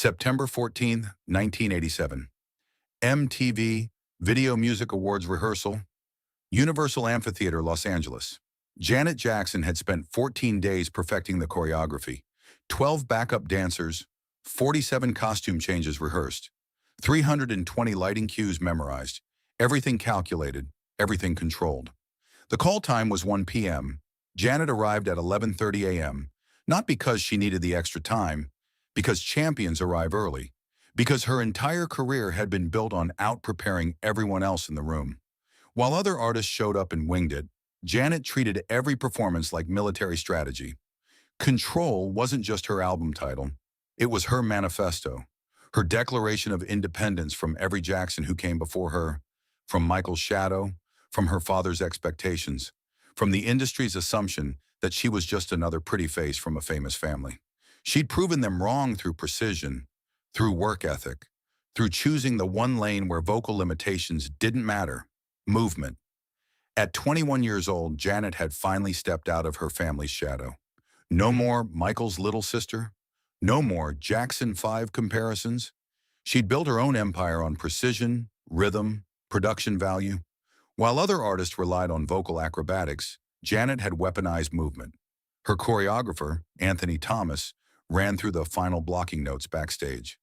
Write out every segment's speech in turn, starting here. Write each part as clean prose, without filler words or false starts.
September 14th, 1987. MTV Video Music Awards rehearsal, Universal Amphitheater, Los Angeles. Janet Jackson had spent 14 days perfecting the choreography, 12 backup dancers, 47 costume changes rehearsed, 320 lighting cues memorized, everything calculated, everything controlled. The call time was 1 p.m. Janet arrived at 11:30 a.m., not because she needed the extra time, because champions arrive early, because her entire career had been built on out-preparing everyone else in the room. While other artists showed up and winged it, Janet treated every performance like military strategy. Control wasn't just her album title. It was her manifesto, her declaration of independence from every Jackson who came before her, from Michael's shadow, from her father's expectations, from the industry's assumption that she was just another pretty face from a famous family. She'd proven them wrong through precision, through work ethic, through choosing the one lane where vocal limitations didn't matter, movement. At 21 years old, Janet had finally stepped out of her family's shadow. No more Michael's little sister, no more Jackson 5 comparisons. She'd built her own empire on precision, rhythm, production value. While other artists relied on vocal acrobatics, Janet had weaponized movement. Her choreographer, Anthony Thomas, ran through the final blocking notes backstage.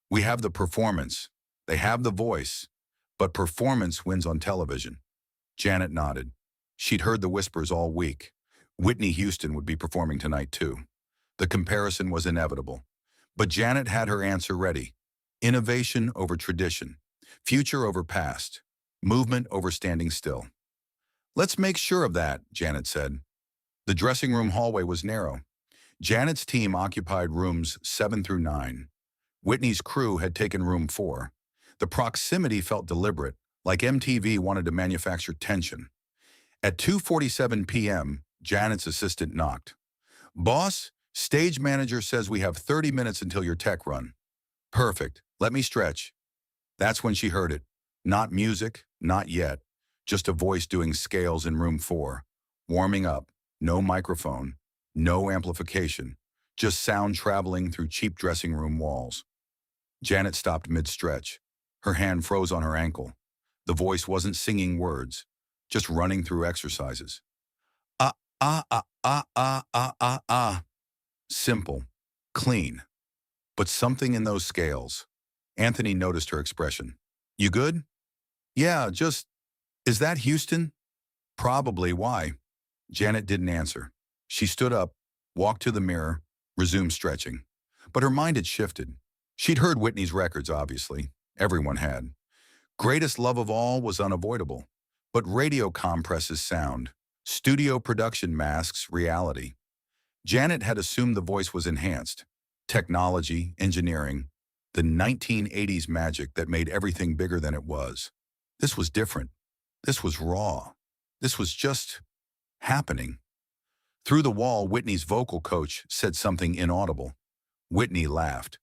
We have the performance, they have the voice, but performance wins on television. Janet nodded. She'd heard the whispers all week. Whitney Houston would be performing tonight too. The comparison was inevitable. But Janet had her answer ready. Innovation over tradition. Future over past. Movement over standing still. Let's make sure of that, Janet said. The dressing room hallway was narrow. Janet's team occupied rooms 7 through 9. Whitney's crew had taken room 4. The proximity felt deliberate, like MTV wanted to manufacture tension. At 2:47 p.m., Janet's assistant knocked. "Boss, stage manager says we have 30 minutes until your tech run." "Perfect. Let me stretch." That's when she heard it. Not music, not yet. Just a voice doing scales in room 4. Warming up. No microphone. No amplification. Just sound traveling through cheap dressing room walls. Janet stopped mid-stretch. Her hand froze on her ankle. The voice wasn't singing words, just running through exercises. Ah, ah, ah, ah, ah, ah, ah, ah. Simple. Clean. But something in those scales. Anthony noticed her expression. "You good?" "Yeah, just... Is that Houston?" "Probably. Why?" Janet didn't answer. She stood up, walked to the mirror, resumed stretching. But her mind had shifted. She'd heard Whitney's records, obviously. Everyone had. Greatest Love of All was unavoidable. But radio compresses sound. Studio production masks reality. Janet had assumed the voice was enhanced. Technology, engineering, the 1980s magic that made everything bigger than it was. This was different. This was raw. This was just happening. Through the wall, Whitney's vocal coach said something inaudible. Whitney laughed.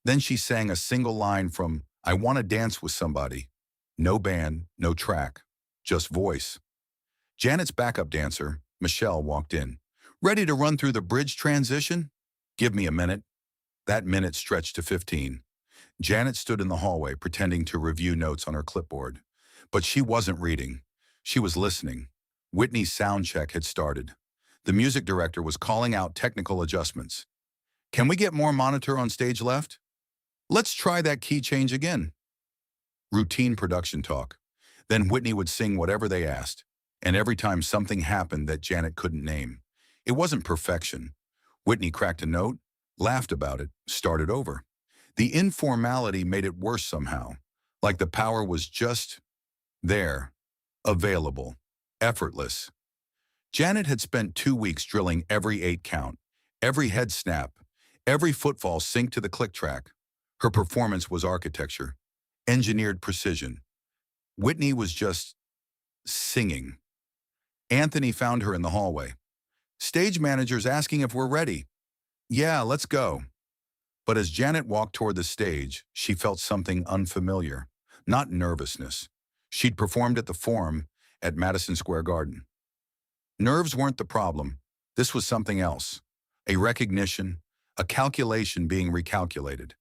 Then she sang a single line from I Want to Dance with Somebody. No band, no track, just voice. Janet's backup dancer, Michelle, walked in. "Ready to run through the bridge transition?" "Give me a minute." That minute stretched to 15. Janet stood in the hallway pretending to review notes on her clipboard. But she wasn't reading. She was listening. Whitney's sound check had started. The music director was calling out technical adjustments. "Can we get more monitor on stage left?" "Let's try that key change again." Routine production talk. Then Whitney would sing whatever they asked. And every time something happened that Janet couldn't name. It wasn't perfection. Whitney cracked a note, laughed about it, started over. The informality made it worse somehow. Like the power was just there, available, effortless. Janet had spent 2 weeks drilling every 8 count, every head snap, every footfall synced to the click track. Her performance was architecture, engineered precision. Whitney was just singing. Anthony found her in the hallway. "Stage manager's asking if we're ready." "Yeah, let's go." But as Janet walked toward the stage, she felt something unfamiliar, not nervousness. She'd performed at the Forum at Madison Square Garden. Nerves weren't the problem. This was something else. A recognition, a calculation being recalculated.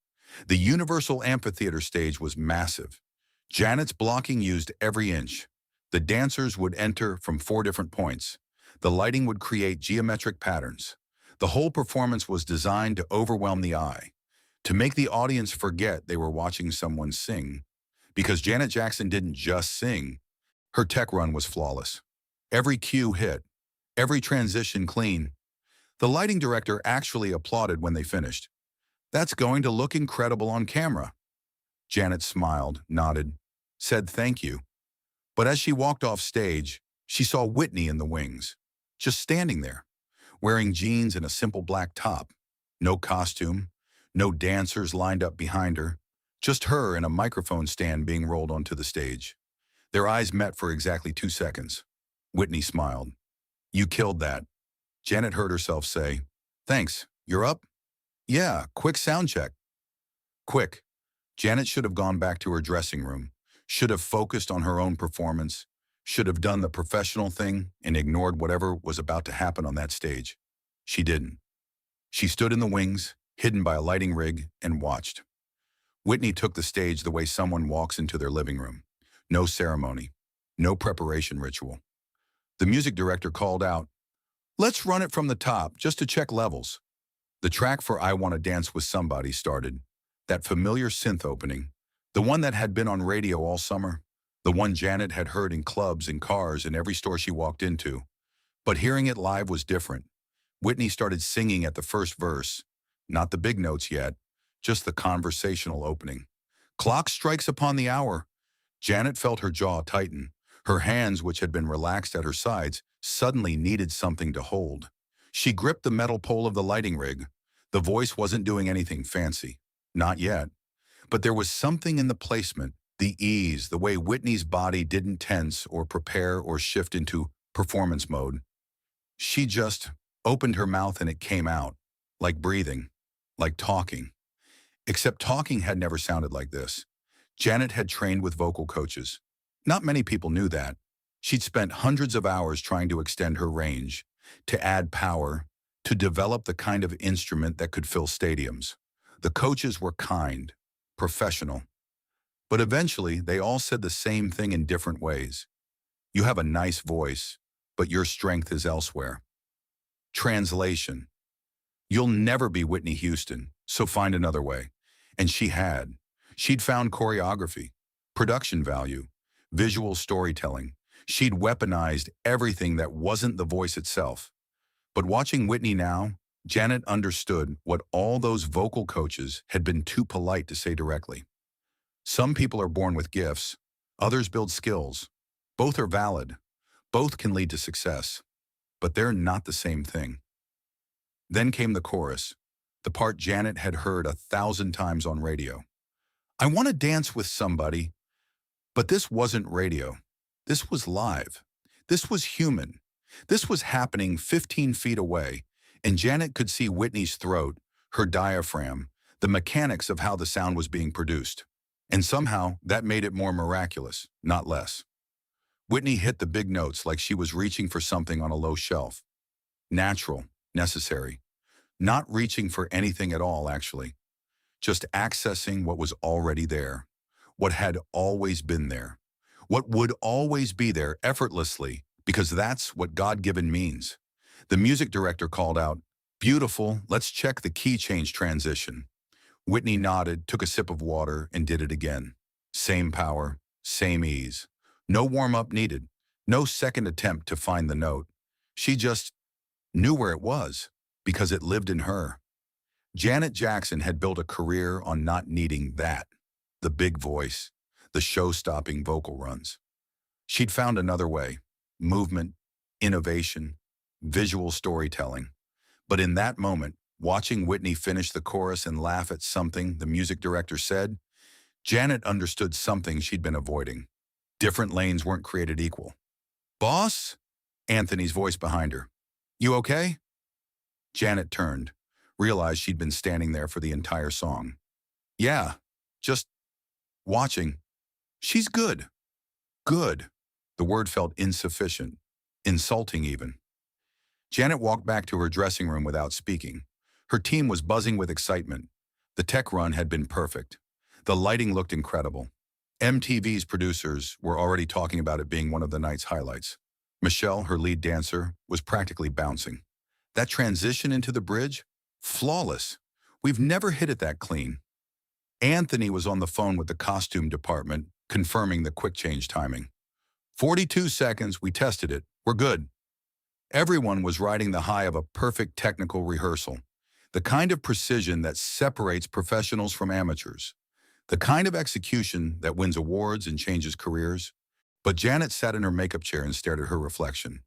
The Universal Amphitheater stage was massive. Janet's blocking used every inch. The dancers would enter from 4 different points. The lighting would create geometric patterns. The whole performance was designed to overwhelm the eye, to make the audience forget they were watching someone sing. Because Janet Jackson didn't just sing, her tech run was flawless. Every cue hit, every transition clean. The lighting director actually applauded when they finished. "That's going to look incredible on camera." Janet smiled, nodded, said thank you. But as she walked off stage, she saw Whitney in the wings, just standing there, wearing jeans and a simple black top. No costume, no dancers lined up behind her, just her and a microphone stand being rolled onto the stage. Their eyes met for exactly 2 seconds. Whitney smiled. "You killed that." Janet heard herself say, "Thanks, you're up?" "Yeah, quick sound check." Quick. Janet should have gone back to her dressing room, should have focused on her own performance, should have done the professional thing and ignored whatever was about to happen on that stage. She didn't. She stood in the wings, hidden by a lighting rig, and watched. Whitney took the stage the way someone walks into their living room. No ceremony, no preparation ritual. The music director called out, "Let's run it from the top just to check levels." The track for "I Wanna Dance with Somebody" started, that familiar synth opening, the one that had been on radio all summer, the one Janet had heard in clubs and cars in every store she walked into. But hearing it live was different. Whitney started singing at the first verse, not the big notes yet, just the conversational opening. "Clock strikes upon the hour." Janet felt her jaw tighten. Her hands, which had been relaxed at her sides, suddenly needed something to hold. She gripped the metal pole of the lighting rig. The voice wasn't doing anything fancy. Not yet. But there was something in the placement, the ease, the way Whitney's body didn't tense or prepare or shift into performance mode. She just opened her mouth and it came out, like breathing, like talking. Except talking had never sounded like this. Janet had trained with vocal coaches. Not many people knew that. She'd spent hundreds of hours trying to extend her range, to add power, to develop the kind of instrument that could fill stadiums. The coaches were kind, professional. But eventually, they all said the same thing in different ways. "You have a nice voice, but your strength is elsewhere." Translation: "You'll never be Whitney Houston, so find another way." And she had. She'd found choreography, production value, visual storytelling. She'd weaponized everything that wasn't the voice itself. But watching Whitney now, Janet understood what all those vocal coaches had been too polite to say directly. Some people are born with gifts, others build skills. Both are valid. Both can lead to success. But they're not the same thing. Then came the chorus, the part Janet had heard 1,000 times on radio. "I want to dance with somebody." But this wasn't radio. This was live. This was human. This was happening 15 feet away, and Janet could see Whitney's throat, her diaphragm, the mechanics of how the sound was being produced. And somehow, that made it more miraculous, not less. Whitney hit the big notes like she was reaching for something on a low shelf. Natural, necessary. Not reaching for anything at all, actually. Just accessing what was already there. What had always been there. What would always be there effortlessly, because that's what God-given means. The music director called out, "Beautiful, let's check the key change transition." Whitney nodded, took a sip of water, and did it again. Same power, same ease. No warm-up needed. No second attempt to find the note. She just knew where it was, because it lived in her. Janet Jackson had built a career on not needing that. The big voice, the show-stopping vocal runs. She'd found another way. Movement, innovation, visual storytelling. But in that moment, watching Whitney finish the chorus and laugh at something the music director said, Janet understood something she'd been avoiding. Different lanes weren't created equal. "Boss?" Anthony's voice behind her. "You okay?" Janet turned, realized she'd been standing there for the entire song. "Yeah, just watching." "She's good." Good. The word felt insufficient, insulting even. Janet walked back to her dressing room without speaking. Her team was buzzing with excitement. The tech run had been perfect. The lighting looked incredible. MTV's producers were already talking about it being one of the night's highlights. Michelle, her lead dancer, was practically bouncing. That transition into the bridge? Flawless. We've never hit it that clean. Anthony was on the phone with the costume department, confirming the quick change timing. 42 seconds, we tested it. We're good. Everyone was riding the high of a perfect technical rehearsal. The kind of precision that separates professionals from amateurs. The kind of execution that wins awards and changes careers. But Janet sat in her makeup chair and stared at her reflection.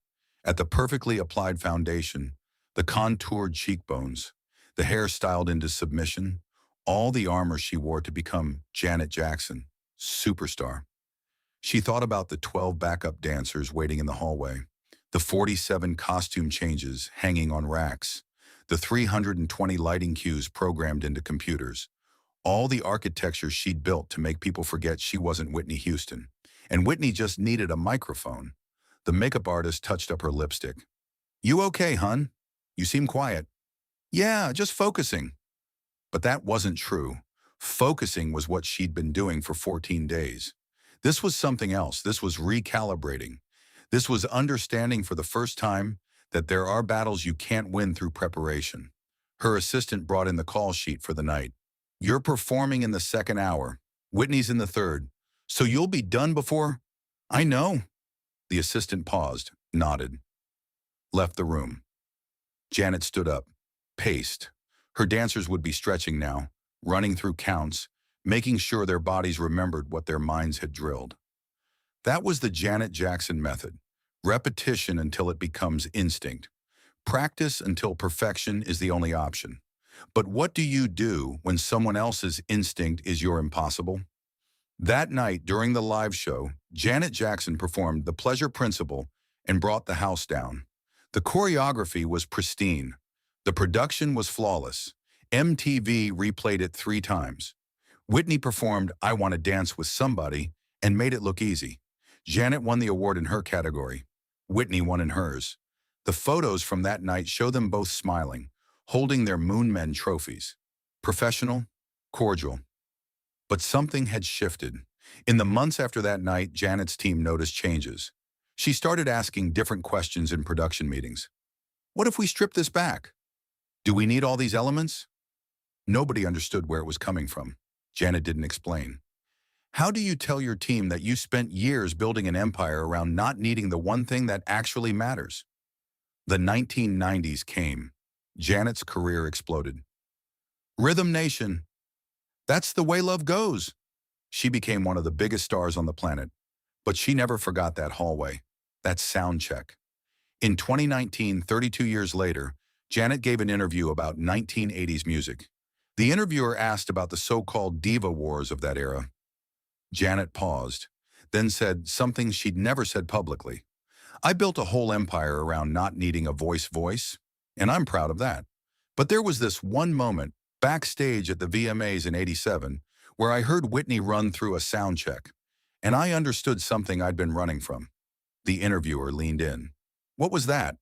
At the perfectly applied foundation, the contoured cheekbones, the hair styled into submission, all the armor she wore to become Janet Jackson, superstar. She thought about the 12 backup dancers waiting in the hallway, the 47 costume changes hanging on racks, the 320 lighting cues programmed into computers, all the architecture she'd built to make people forget she wasn't Whitney Houston. And Whitney just needed a microphone. The makeup artist touched up her lipstick. "You okay, hun? You seem quiet." "Yeah, just focusing." But that wasn't true. Focusing was what she'd been doing for 14 days. This was something else. This was recalibrating. This was understanding for the first time that there are battles you can't win through preparation. Her assistant brought in the call sheet for the night. "You're performing in the second hour. Whitney's in the third. So you'll be done before—" "I know." The assistant paused, nodded, left the room. Janet stood up, paced. Her dancers would be stretching now, running through counts, making sure their bodies remembered what their minds had drilled. That was the Janet Jackson method. Repetition until it becomes instinct. Practice until perfection is the only option. But what do you do when someone else's instinct is your impossible? That night, during the live show, Janet Jackson performed The Pleasure Principle and brought the house down. The choreography was pristine. The production was flawless. MTV replayed it 3 times. Whitney performed I Want to Dance with Somebody and made it look easy. Janet won the award in her category. Whitney won in hers. The photos from that night show them both smiling, holding their Moon Men trophies. Professional, cordial. But something had shifted. In the months after that night, Janet's team noticed changes. She started asking different questions in production meetings. What if we strip this back? Do we need all these elements? Nobody understood where it was coming from. Janet didn't explain. How do you tell your team that you spent years building an empire around not needing the one thing that actually matters? The 1990s came. Janet's career exploded. Rhythm Nation. That's the way love goes. She became one of the biggest stars on the planet. But she never forgot that hallway, that sound check. In 2019, 32 years later, Janet gave an interview about 1980s music. The interviewer asked about the so-called diva wars of that era. Janet paused, then said something she'd never said publicly. I built a whole empire around not needing a voice, and I'm proud of that. But there was this one moment, backstage at the VMAs in '87, where I heard Whitney run through a sound check, and I understood something I'd been running from. The interviewer leaned in. What was that?